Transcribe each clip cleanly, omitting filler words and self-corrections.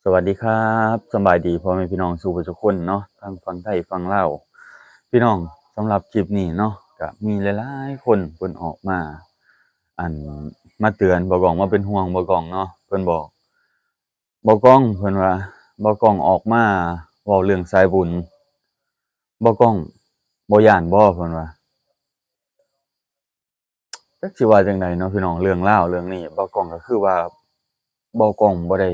สวัสดีครับสำบายดีพ่อแม่พี่น้องสู่ทุกคนเนาะทั้งฝั่งไทยฝั่งลาวพี่น้องสำหรับคลิปนี้เนาะก็มีหลายๆคนเพิ่นออกมาอั่นมาเตือนบ่กล้องมาเป็นห่วงบ่กล้องเนาะเพิ่นบอกบ่กล้องเพิ่นว่าบ่กล้องออกมาเว้าเรื่องสายบุญบ่กล้องบ่ย้านบ่เพิ่นว่าจักสิว่าจั่งใดเนาะพี่น้องเรื่องราวเรื่องนี้บ่กล้องก็คือว่าบ่กล้องบ่ได้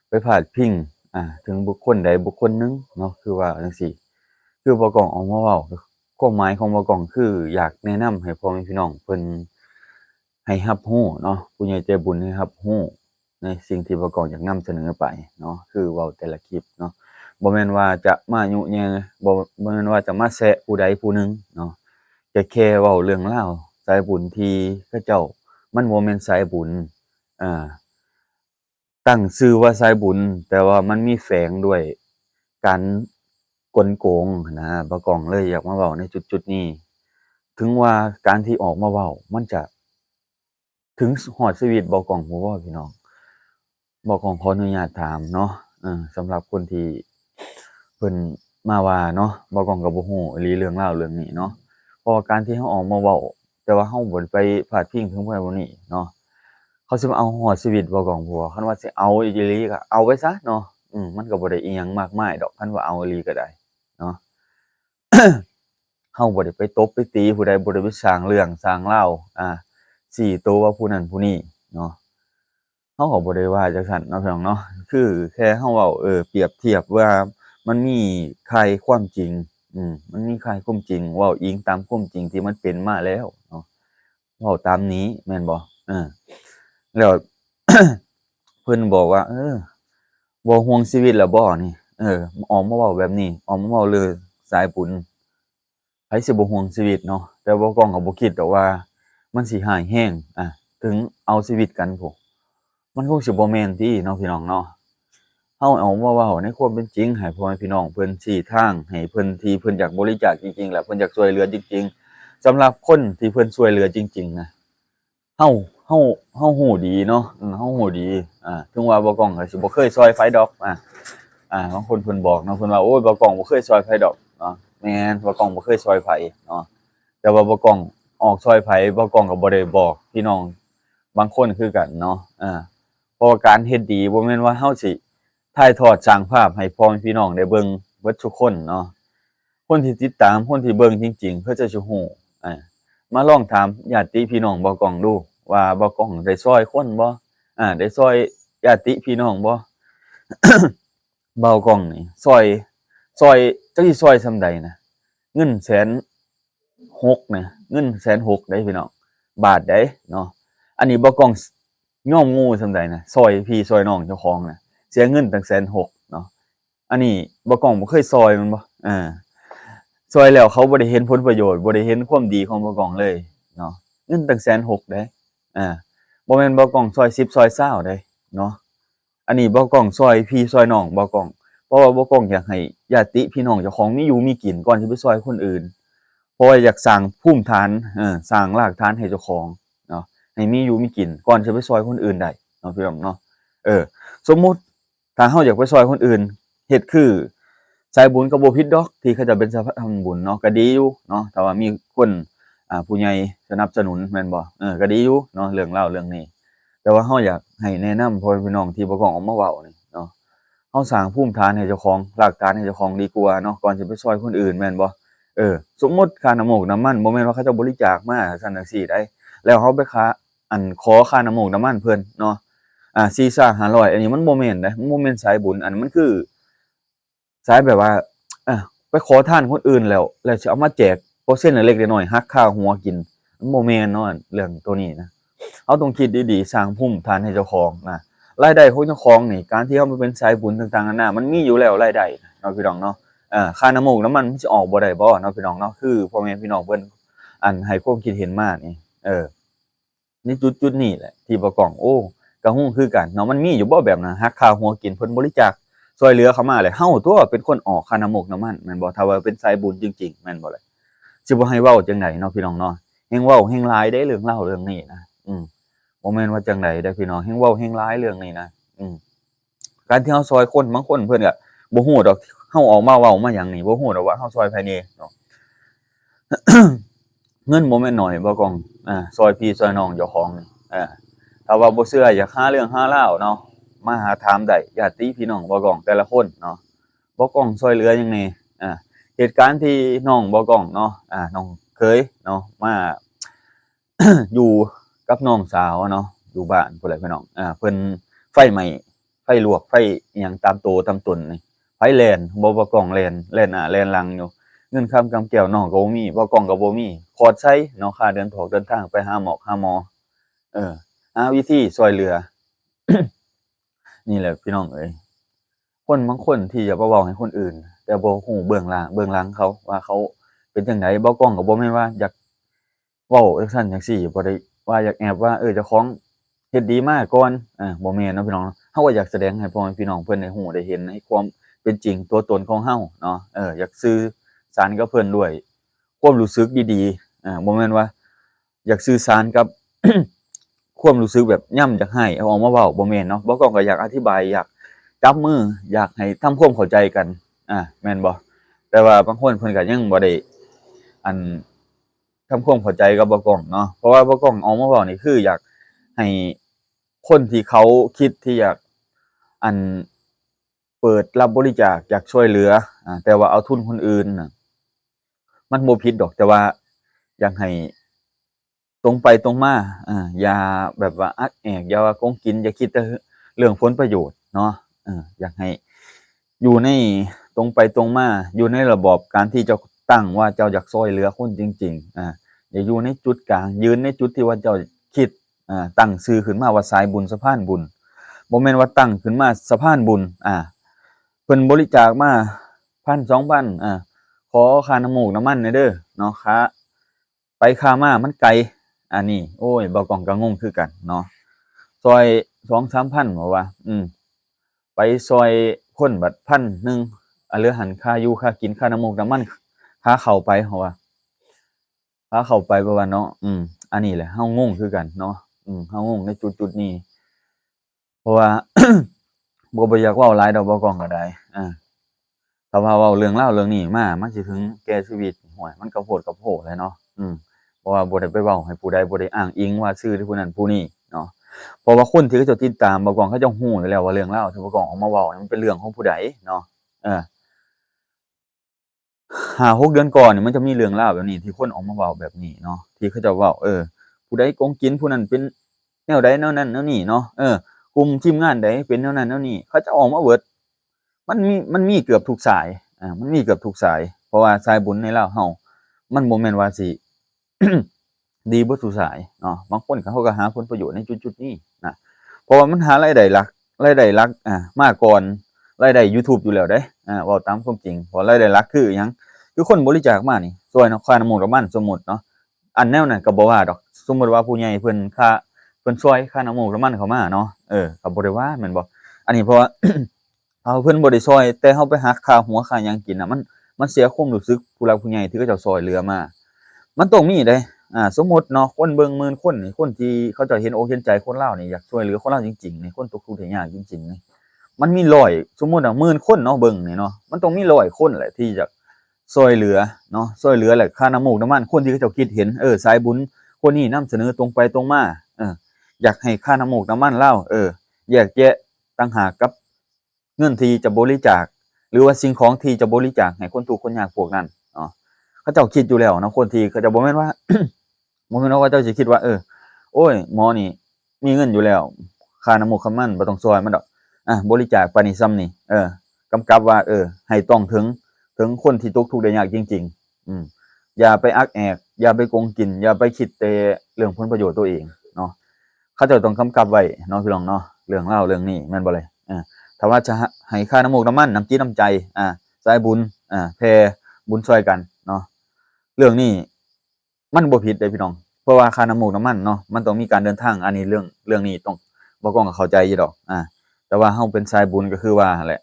ไปพาดพิงถึงบุคคลใดบุคคลหนึ่งเนาะคือว่าจั่งซี้ คือบ่ก้องออกมาเว้าความหมายของบ่ก้องคืออยากแนะนำให้พ่อแม่พี่น้องเพิ่นให้รับรู้เนาะผู้ใหญ่ใจบุญให้รับรู้ในสิ่งที่บ่ก้องอยากนำเสนอไปเนาะคือเว้าแต่ละคลิปเนาะบ่แม่นว่าจะมายุแยงบ่แม่นว่าจะมาแซะผู้ใดผู้หนึ่งเนาะก็แค่เว้าเรื่องราวสายบุญที่เขาเจ้ามันบ่แม่นสายบุญอา ตั้งชื่อว่าสายบุญแต่ว่ามันมีแฝงด้วยการกลโกงหั้นนะบ่ก้องเลยอยากมาเว้าในจุดๆนี้ถึงว่าการที่ออกมาเว้ามันจะถึงฮอดชีวิตบ่ก้องบ่พี่น้องบ่ก้องขออนุญาตถามเนาะสำหรับคนที่เพิ่นมาว่าเนาะบ่ก้องก็บ่ฮู้อีหลีเรื่องราวเรื่องนี้เนาะเพราะว่าการที่เราออกมาเว้าแต่ว่าเราบ่ได้ไปพาดพิงถึงผู้นั้นผู้นี้เนาะ เขาสิมาเอาฮอดชีวิตบ่ของผัวคันว่าสิเอาอีหลีก็เอาไปซะเนาะมันก็บ่ได้อิหยังมากมายดอกคันว่าเอาอีหลีก็ได้เนาะเฮาบ่ได้ไปตบไปตีผู้ใดบ่ได้ไปสร้างเรื่องสร้างราวซี้โตว่าผู้นั้นผู้นี้เนาะเฮาก็บ่ได้ว่าจั่งซั้นเนาะพี่น้องเนาะคือแค่เฮาเว้าเปรียบเทียบว่ามันมีค่ายความจริงมันมีค่ายความจริงเว้าอิงตามความจริงที่มันเป็นมาแล้วเนาะเว้าตามนี้แม่นบ่เออ แล้วเพิ่นบอกว่าบ่ห่วงชีวิตแล้วบ่นี่ออกมาเว้าแบบนี้ออกมาเว้าเรื่องสายบุญไผสิบ่ห่วงชีวิตเนาะแต่บ่กล้องก็บ่คิดดอกว่ามันสิร้ายแรงถึงเอาชีวิตกันพู้นมันคงสิบ่แม่นติเนาะพี่น้องเนาะเฮาเอามาเว้าในความเป็นจริงให้พ่อแม่พี่น้องเพิ่นชี้ทางให้เพิ่นที่เพิ่นอยากบริจาคจริงๆแหละเพิ่นอยากช่วยเหลือจริงๆสำหรับคนที่เพิ่นช่วยเหลือจริงๆนะ เฮาเฮาเฮารู้ดีเนาะเฮารู้ดีถึงว่าบ่กล้องก็สิบ่เคยช่วยไผดอกบางคนเพิ่นบอกเนาะเพิ่นว่าโอ้ยบ่กล้องบ่เคยช่วยไผดอกเนาะแม่นบ่กล้องบ่เคยช่วยไผเนาะแต่ว่าบ่กล้องออกช่วยไผบ่กล้องก็บ่ได้บอกพี่น้องบางคนคือกันเนาะเพราะว่าการเฮ็ดดีบ่แม่นว่าเฮาสิถ่ายทอดสร้างภาพให้พ่อแม่พี่น้องได้เบิ่งเบิดทุกคนเนาะคนที่ติดตามคนที่เบิ่งจริงๆเขาจะสิรู้อา มาลองถามญาติพี่น้องบ่กล้องดูว่าบ่กล้องได้ช่วยคนบ่ได้ช่วยญาติพี่น้องบ่เบากล้องนี่ช่วยจักสิช่วยส่ำใดนะเงิน160,000นะเงิน160,000เด้พี่น้องบาทเด้เนาะอันนี้บ่กล้องยอมโง่ส่ำใดนะช่วยพี่ช่วยน้องเจ้าของน่ะเสียเงินตั้ง160,000เนาะอันนี้บ่กล้องบ่เคยช่วยแม่นบ่ช่วยแล้วเขาบ่ได้เห็นผลประโยชน์บ่ได้เห็นความดีของบ่กล้องเลยเนาะเงินตั้ง160,000เด้อาบ่แม่นบ่กล้องช่วย10ช่วย20เด้เนาะอันนี้บ่กล้องช่วยพี่ช่วยน้องบ่กล้องเพราะว่าบ่กล้องอยากให้ญาติพี่น้องเจ้าของมีอยู่มีกินก่อนสิไปช่วยคนอื่นเพราะว่าอยากสร้างภูมิฐานสร้างรากฐานให้เจ้าของเนาะให้มีอยู่มีกินก่อนสิไปช่วยคนอื่นได้เนาะพี่น้องเนาะเออสมมุติถ้าเราอยากไปช่วยคนอื่นเฮ็ดคือ สายบุญก็บ่ผิดดอกที่เขาเจ้าเป็นสะพานทำบุญเนาะก็ดีอยู่เนาะถ้าว่ามีคนผู้ใหญ่สนับสนุนแม่นบ่ก็ดีอยู่เนาะเรื่องราวเรื่องนี้แต่ว่าเราอยากให้แนะนำพ่อแม่พี่น้องที่บ่ต้องออกมาเว้านี่เนาะเราสร้างภูมิฐานให้เจ้าของรากฐานให้เจ้าของดีกว่าเนาะก่อนสิไปช่วยคนอื่นแม่นบ่สมมุติค่าน้ำมูกน้ำมันบ่แม่นว่าเขาเจ้าบริจาคมาจั่งซั้นจั่งซี้ได้แล้วเราไปขอค่าน้ำมูกน้ำมันเพิ่นเนาะ400-500อันนี้มันบ่แม่นเดะมันบ่แม่นสายบุญอันนั้นมันคือ สายแบบว่าอาไปขอทานคนอื่นแล้วสิเอามาแจกเปอร์เซ็นต์เล็กๆน้อยๆหักค่าหัวกินมันบ่แม่นเนาะเรื่องตัวนี้นะเราต้องคิดดีๆสร้างภูมิฐานให้เจ้าของนะรายได้ของเจ้าของนี่การที่เรามาเป็นสายบุญต่างๆนานามันมีอยู่แล้วรายได้เนาะพี่น้องเนาะค่าน้ำมูกน้ำมันมันสิออกบ่ได้บ่เนาะพี่น้องเนาะคือพ่อแม่พี่น้องเพิ่นให้ความคิดเห็นมานี่ในจุดๆนี้แหละที่บ่ก้องโอ้ก็ฮู้คือกันเนาะมันมีอยู่บ่แบบนั้นหักค่าหัวกินเพิ่นบริจาค ช่วยเหลือเขามาแหละเฮาตั่วเป็นคนออกค่าน้ำมกน้ำมันแม่นบ่ถ้าว่าเป็นสายบุญจริงๆแม่นบ่ล่ะสิบ่ให้เว้าจั่งใดเนาะพี่น้องเนาะแฮ่งเว้าแฮ่งหลายเด้เรื่องเล่าเรื่องนี้นะบ่แม่นว่าจั่งใดเด้อพี่น้องแฮ่งเว้าแฮ่งหลายเรื่องนี้นะอืม การที่เฮาซอยคนบางคนเพิ่นก็บ่ฮู้ดอกเฮาออกมาเว้ามาหยังนี่บ่ฮู้ดอกว่าเฮาซอยไผแหน่เนาะ เงินบ่แม่นน้อยบ่กล้องซอยพี่ซอยน้องเจ้าของนี่ถ้าว่าบ่เชื่ออยากหาเรื่องหาราวเนาะมาหาถามได้ญาติพี่น้องบ่กล้องแต่ละคนเนาะบ่กล้องช่วยเหลือหยังแหน่อ่าเหตุการณ์ที่น้องบ่กล้องเนาะน้องเคยเนาะมา อยู่กับน้องสาวเนาะอยู่บ้านพุ่นแหละพี่น้องเพิ่นไฟไหม้ไฟลวกไฟอิหยังตามโตตามตนนี่ไฟแล่นบ่กล้องแล่นหน้าแล่นหลังอยู่เงินคำกำแก้วน้องก็บ่มีบ่กล้องก็บ่มีพอดใช้เนาะค่าเดินเดินทางไปหาหมอเออหาวิธีช่วยเหลือ นี่แหละพี่น้องเอ้ยคนบางคนที่จะมาเว้าให้คนอื่นแต่บ่ฮู้เบื้องหลังเขาว่าเขาเป็นจังไดบ่กล้องก็บ่แม่นว่าอยากเว้าจังซั้นจังซี้บ่ได้ว่าอยากแอบว่าเจ้าของเฮ็ดดีมาก่อนบ่แม่นเนาะพี่น้องเนาะเราก็อยากแสดงให้พ่อแม่พี่น้องเพิ่นได้ฮู้ได้เห็นในความเป็นจริงตัวตนของเราเนาะอยากสื่อสารกับเพิ่นด้วยความรู้สึกดีๆบ่แม่นว่าอยากสื่อสารกับ ความรู้สึกแบบย่ำอยากให้เอาออกมาเว้าบ่แม่นเนาะบ่กล้องก็อยากอธิบายอยากจับมืออยากให้ทำความเข้าใจกันแม่นบ่แต่ว่าบางคนเพิ่นก็ยังบ่ได้อันทำความเข้าใจกับบ่กล้องเนาะเพราะว่าบ่กล้องออกมาเว้านี่คืออยากให้คนที่เขาคิดที่อยากอันเปิดรับบริจาคอยากช่วยเหลือแต่ว่าเอาทุนคนอื่นน่ะมันบ่ผิดดอกแต่ว่าอยากให้ ตรงไปตรงมาอย่าแบบว่าอักแอกอย่าว่าโกงกินอย่าคิดแต่เรื่องผลประโยชน์เนาะอยากให้อยู่ในตรงไปตรงมาอยู่ในระบอบการที่เจ้าตั้งว่าเจ้าอยากช่วยเหลือคนจริงๆอย่าอยู่ในจุดกลางยืนในจุดที่ว่าเจ้าคิดตั้งชื่อขึ้นมาว่าสายบุญสะพานบุญบ่แม่นว่าตั้งขึ้นมาสะพานบุญเพิ่นบริจาคมา 1,000 2,000ขอค่าน้ำมูกน้ำมันหน่อยเด้อเนาะค่าไปค่ามามันไกลอันนี้โอ้ยบ่กล้องก็งงคือกันเนาะซอย 2-3,000บ่ว่าไปซอยคนบัด1,000เหลือหั้นค่าอยู่ค่ากินค่าน้ำมูกน้ำมันค่าข้าวไปเขาว่าค่าเข้าไปบ่ว่าเนาะอันนี้แหละเฮางงคือกันเนาะเฮางงในจุดๆนี้เพราะว่า บ่อยากเว้าหลายดอกบ่กล้องก็ได้ถ้าว่าเว้าเรื่องราวเรื่องนี้มามันสิถึงแก่ชีวิตโอ้ยมันก็โพดก็โพแหละเนาะเพราะว่าบ่ได้ไปเว้าให้ผู้ใดบ่ได้อ้างอิงว่าชื่อผู้นั้นผู้นี้เนาะเพราะว่าคนที่เขาเจ้าติดตามบ่กล้องเขาเจ้าฮู้อยู่แล้วว่าเรื่องราวที่บ่กล้องออกมาเว้านี่มันเป็นเรื่องของผู้ใดเนาะเออ5-6เดือนก่อนนี่มันจะมีเรื่องราวแบบนี้ที่คนออกมาเว้าแบบนี้เนาะที่เขาเจ้าเว้าผู้ใดโกงกินผู้นั้นเป็นแนวใดแนวนั้นแนวนี้เนาะกลุ่มทีมงานใดเป็นแนวนั้นแนวนี้เขาจะออกมาเบิดมันมีเกือบทุกสายมันมีเกือบทุกสายเพราะว่าสายบุญในลาวเฮามันบ่แม่นว่าสิ ดีเบิดซุสายเนาะบางคนเขาก็หาผลประโยชน์ในจุดๆนี้นะเพราะว่ามันหารายได้หลักมาก่อนรายได้ยูทูบอยู่แล้วเด้เว้าตามความจริงเพราะรายได้หลักคือหยังคือคนบริจาคมานี่ช่วยเนาะค่าน้ำมูกน้ำมันสมมุติเนาะอันแนวนั้นก็บ่ว่าดอกสมมุติว่าผู้ใหญ่เพิ่นช่วยค่าน้ำมูกน้ำมันเข้ามาเนาะก็บ่ได้ว่าแม่นบ่อันนี้เพราะว่า เพิ่นบ่ได้ช่วยแต่เฮาไปหักค่าหัวค่าหยังกินน่ะมันเสียความรู้สึกผู้หลักผู้ใหญ่ที่เขาเจ้าช่วยเหลือมามันต้องมีเด้สมมุติเนาะคนเบิ่งหมื่นคนนี่คนที่เขาเจ้าเห็นอกเห็นใจคนลาวนี่อยากช่วยเหลือคนลาวจริงๆนี่คนตกทุกข์ได้ยากจริงๆนี่มันมี100สมมุติว่าหมื่นคนเนาะเบิ่งนี่เนาะมันต้องมี100คนแหละที่จะช่วยเหลือเนาะช่วยเหลือแหละค่าน้ำมูกน้ำมันคนที่เขาเจ้าคิดเห็นสายบุญคนนี้นำเสนอตรงไปตรงมาอยากให้ค่าน้ำมูกน้ำมันเลาแยกแยะต่างหากกับเงินที่จะบริจาคหรือว่าสิ่งของที่จะบริจาคให้คนทุกข์คนยากพวกนั้นเนาะเขาเจ้าคิดอยู่แล้วเนาะคนที่เขาจะบ่แม่นว่า บ่แม่นว่าเจ้าสิคิดว่าโอ้ยหมอนี่มีเงินอยู่แล้วค่าน้ำมูกน้ำมันบ่ต้องช่วยมันดอกบริจาคปานนี้ส่ำนี้กำกับว่าให้ต้องถึงคนที่ตกทุกข์ได้ยากจริงๆอย่าไปอักแอกอย่าไปโกงกินอย่าไปคิดแต่เรื่องผลประโยชน์ตัวเองเนาะเขาเจ้าต้องกำกับไว้เนาะพี่น้องเนาะเรื่องราวเรื่องนี้แม่นบ่เลยถ้าว่าจะให้ค่าน้ำมูกน้ำมันน้ำจิตน้ำใจสายบุญแผ่บุญช่วยกันเนาะเรื่องนี้มันบ่ผิดเด้พี่น้องเพราะว่าค่าน้ำมูกน้ำมันเนาะมันต้องมีการเดินทางอันนี้เรื่องนี้ต้องบ่กล้องก็เข้าใจอยู่ดอกแต่ว่าเฮาเป็นสายบุญก็คือว่าแหละ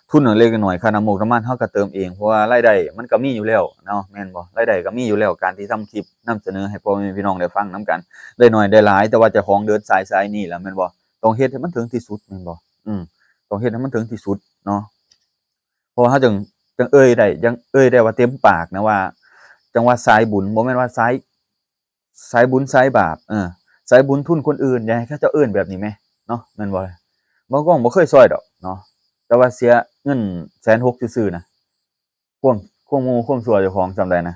ทุนเล็กน้อยค่าน้ำมูกน้ำมันเฮาก็เติมเองเพราะว่ารายได้มันก็มีอยู่แล้วเนาะแม่นบ่รายได้ก็มีอยู่แล้วการที่ทำคลิปนำเสนอให้พ่อแม่พี่น้องได้ฟังนํกันได้น้อยได้หลายแต่ว่าเจ้าของเดินสายนี้ล่ะแม่นบ่ต้องเฮ็ดให้มันถึงที่สุดแม่นบ่ ต้องเฮ็ดให้มันถึงที่สุดเนาะเพราะว่าเราจังเอ่ยได้ยังเอ่ยได้ว่าเต็มปากนะว่าจังว่าสายบุญบ่แม่นว่าสายบุญสายบาปสายบุญทุนคนอื่นอย่าให้เขาเจ้าเอิ้นแบบนี้แหมเนาะแม่นบ่บ่ก้องบ่เคยช่วยดอกเนาะแต่ว่าเสียเงิน160,000ซื่อๆนะความโง่ความชั่วเจ้าของส่ำใดนะ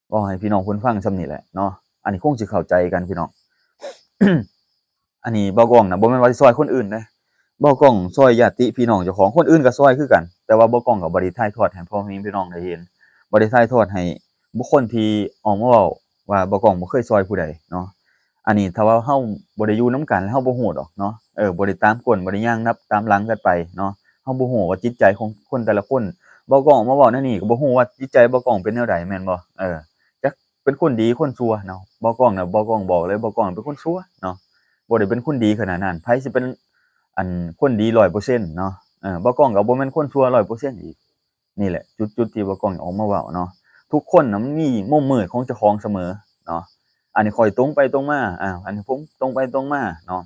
เว้าให้พี่น้องเพิ่นฟังส่ำนี้แหละเนาะอันนี้คงสิเข้าใจกันพี่น้อง อันนี้บ่ก้องน่ะบ่แม่นว่าสิช่วยคนอื่นเด้บ่ก้องช่วยญาติพี่น้องเจ้าของคนอื่นก็ช่วยคือกันแต่ว่าบ่ก้องก็บ่ได้ถ่ายทอดให้พ่อแม่พี่น้องได้เห็นบ่ได้ถ่ายทอดให้บุคคลที่ออกมาเว้าว่าบ่ก้องบ่เคยช่วยผู้ใดเนาะอันนี้ถ้าว่าเราบ่ได้อยู่นำกันแล้วเราบ่ฮู้ดอกเนาะบ่ได้ตามก้นบ่ได้ย่างนับตามหลังกันไปเนาะเราบ่ฮู้ว่าจิตใจของคนแต่ละคนบ่ก้องมาเว้าแนวนี้ก็บ่ฮู้ว่าจิตใจบ่ก้องเป็นแนวใดแม่นบ่จักเป็นคนดีคนชั่วเนาะบ่ก้องน่ะบ่ก้องบอกเลยบ่ก้องเป็นคนชั่วเนาะ บ่ได้เป็นคนดีขนาดนั้นไผสิเป็นอันคนดี100%เนาะบ่กล้องก็บ่แม่นคนชั่ว100%อีกนี่แหละจุดที่บ่กล้องออกมาเว้าเนาะทุกคนน่ะมันมีมุมมืดของเจ้าของเสมอเนาะอันนี้ข้อยตรงไปตรงมาอันนี้ผมตรงไปตรงมาเนาะ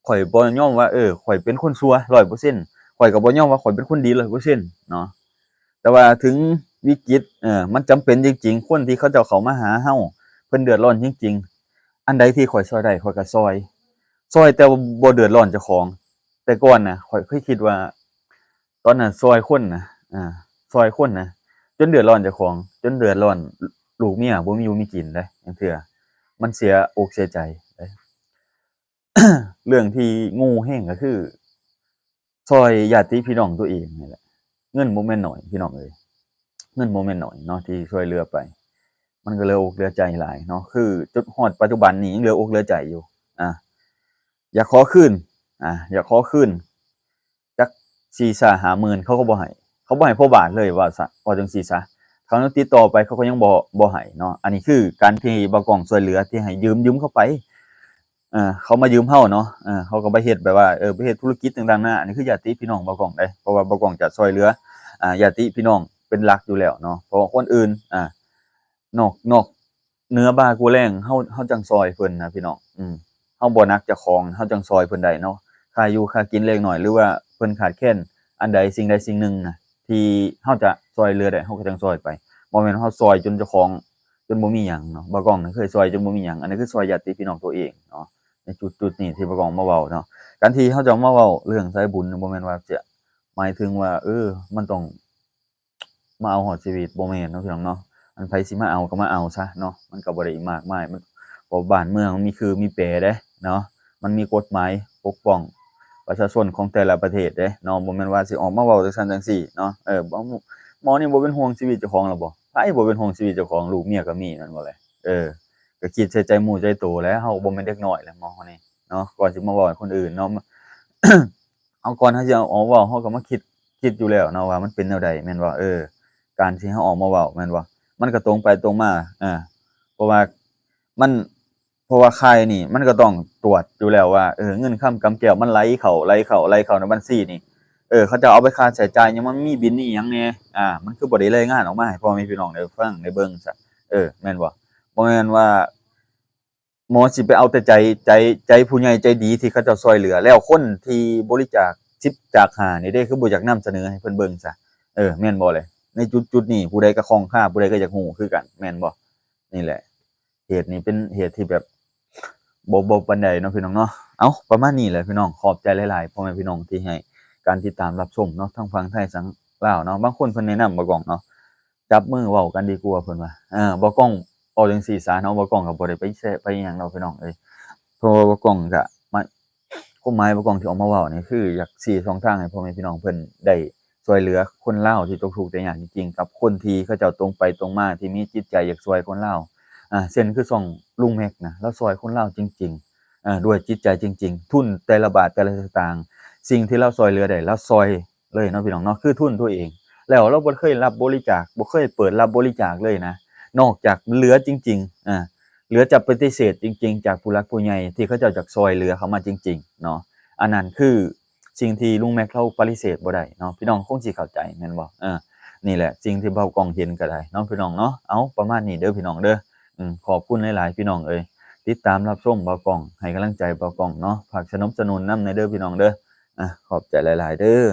ข้อยบ่ยอมว่าข้อยเป็นคนชั่ว100%ข้อยก็บ่ยอมว่าข้อยเป็นคนดี100%เนาะแต่ว่าถึงวิกฤตมันจำเป็นจริงๆคนที่เขาเจ้าเข้ามาหาเราเพิ่นเดือดร้อนจริงๆอันใดที่ข้อยช่วยได้ข้อยก็ช่วยแต่ว่าบ่เดือดร้อนเจ้าของแต่ก่อนน่ะข้อยเคยคิดว่าตอนนั้นช่วยคนน่ะอาช่วยคนนะจนเดือดร้อนเจ้าของจนเดือดร้อนลูกเมียบ่มีอยู่มีกินเดะจั่งเทื่อมันเสียอกเสียใจเดะ เรื่องที่งูแรงก็คือช่วยญาติพี่น้องตัวเองนี่แหละเงินบ่แม่นน้อยพี่น้องเอ้ยเงินบ่แม่นน้อยเนาะที่ช่วยเหลือไปมันก็เหลืออกเหลือใจหลายเนาะคือจนฮอดปัจจุบันนี้ยังเหลืออกเหลือใจอยู่อาอยากขอคืนอยากขอคืนจัก4-50,000เขาก็บ่ให้เขาบ่ให้พ่อบาทเลยว่าจังซี้ซะเขายังติดต่อไปเขาก็ยังบ่ให้เนาะอันนี้คือการที่บ่ากล้องช่วยเหลือที่ให้ยืมเขาไป เขามายืมเราเนาะเขาก็ไปเฮ็ดแบบว่าไปเฮ็ดธุรกิจต่างๆนาอันนี้คือญาติพี่น้องบ่กล้องเดะเพราะว่าบ่กล้องจะช่วยเหลือญาติพี่น้องเป็นหลักอยู่แล้วเนาะเพราะว่าคนอื่นนอกเหนือบ่ากูแรงเราจั่งช่วยเพิ่นนะพี่น้องเราบ่หนักเจ้าของเราจั่งช่วยเพิ่นได้เนาะค่าอยู่ค่ากินเล็กน้อยหรือว่าเพิ่นขาดแคลนอันใดสิ่งใดสิ่งหนึ่งน่ะที่เราจะช่วยเหลือได้เราก็จั่งช่วยไปบ่แม่นเราช่วยจนเจ้าของจนบ่มีหยังเนาะบ่กล้องน่ะเคยช่วยจนบ่มีหยังอันนี้คือช่วยญาติพี่น้องตัวเองเนาะ ในจุดนี้ที่บ่ต้องมาเว้าเนาะการที่เราจะมาเว้าเรื่องสายบุญบ่แม่นว่าจะหมายถึงว่ามันต้องมาเอาฮอดชีวิตบ่แม่นเนาะพี่น้องเนาะอันไผสิมาเอาก็มาเอาซะเนาะมันก็บ่ได้มากมายมันเพราะบ้านเมืองมันมีคือมีแปรเดะเนาะมันมีกฎหมายปกป้องประชาชนของแต่ละประเทศเดะเนาะบ่แม่นว่าสิออกมาเว้าจังซั่นจังซี้เนาะบ่หมอนี่บ่เป็นห่วงชีวิตเจ้าของล่ะบ่ไผบ่เป็นห่วงชีวิตเจ้าของลูกเมียก็มีแม่นบ่แหละก็คิดใส่ใจหมู่ใจโตแหล้วเฮาบ่แม่นเด็กน้อยแหล้วหมอนี่ เนาะก่อนสิมาเว้าให้คนอื่นเนาะ เอาก่อนที่จะเอาเว้าเราก็มาคิดอยู่แล้วเนาะว่ามันเป็นแนวใดแม่นบ่การที่เราออกมาเว้าแม่นบ่มันก็ตรงไปตรงมาเพราะว่ามันเพราะว่าค่ายนี่มันก็ต้องตรวจอยู่แล้วว่าเงินค่ำกำแก้วมันไหลเข้าในบัญชีนี่เขาจะเอาไปค่าใช้จ่ายหยังมันมีบิลอิหยังแหน่มันคือบ่ได้รายงานออกมาให้พ่อแม่พี่น้องได้ฟังได้เบิ่งซะแม่นบ่แม่นว่า หมอสิไปเอาแต่ใจผู้ใหญ่ใจดีที่เขาเจ้าช่วยเหลือแล้วคนที่บริจาค10จาก5นี่เด้คือบ่อยากนำเสนอให้เพิ่นเบิ่งซะแม่นบ่เลยในจุดๆนี้ผู้ใดก็คล่องคาผู้ใดก็อยากรู้คือกันแม่นบ่นี่แหละเหตุนี้เป็นเหตุที่แบบบ่ปานใดเนาะพี่น้องเนาะเอ้าประมาณนี้แหละพี่น้องขอบใจหลายๆพ่อแม่พี่น้องที่ให้การติดตามรับชมเนาะทั้งฝั่งไทยทั้งลาวเนาะบางคนเพิ่นแนะนำบ่กล้องเนาะจับมือเว้ากันดีกว่าเพิ่นว่าบ่กล้อง เว้าจั่งซี้ซะเนาะบ่กล้องก็บ่ได้ไปแซะไปหยังดอกพี่น้องเอ้ยเพราะว่าบ่กล้องก็หมายความหมายบ่กล้องที่ออกมาเว้านี่คืออยากชี้ช่องทางให้พ่อแม่พี่น้องเพิ่นได้ช่วยเหลือคนลาวที่ตกทุกข์ได้ยากจริงๆกับคนที่เขาเจ้าตรงไปตรงมาที่มีจิตใจอยากช่วยคนลาวเช่นคือช่องลุงแม็กนะเลาช่วยคนลาวจริงๆด้วยจิตใจจริงๆทุนแต่ละบาทแต่ละสตางค์สิ่งที่เลาช่วยเหลือได้เลาช่วยเลยเนาะพี่น้องเนาะคือทุนตัวเองแล้วเราบ่เคยรับบริจาคบ่เคยเปิดรับบริจาคเลยนะ นอกจากเหลือจริงๆเหลือจะปฏิเสธจริงๆจากผู้หลักผู้ใหญ่ที่เขาเจ้าจากซอยเหลือเขามาจริงๆเนาะอันนั้นคือสิ่งที่ลุงแม็กเราปฏิเสธบ่ได้เนาะพี่น้องคงสิเข้าใจแม่นบ่นี่แหละสิ่งที่เบากล้องเห็นก็ได้เนาะพี่น้องเนาะเอาประมาณนี้เด้อพี่น้องเด้อขอบคุณหลายๆพี่น้องเอ้ยติดตามรับชมเบากล้องให้กำลังใจเบากล้องเนาะฝากสนับสนุนนำในเด้อพี่น้องเด้อ ขอบใจหลายๆเด้อ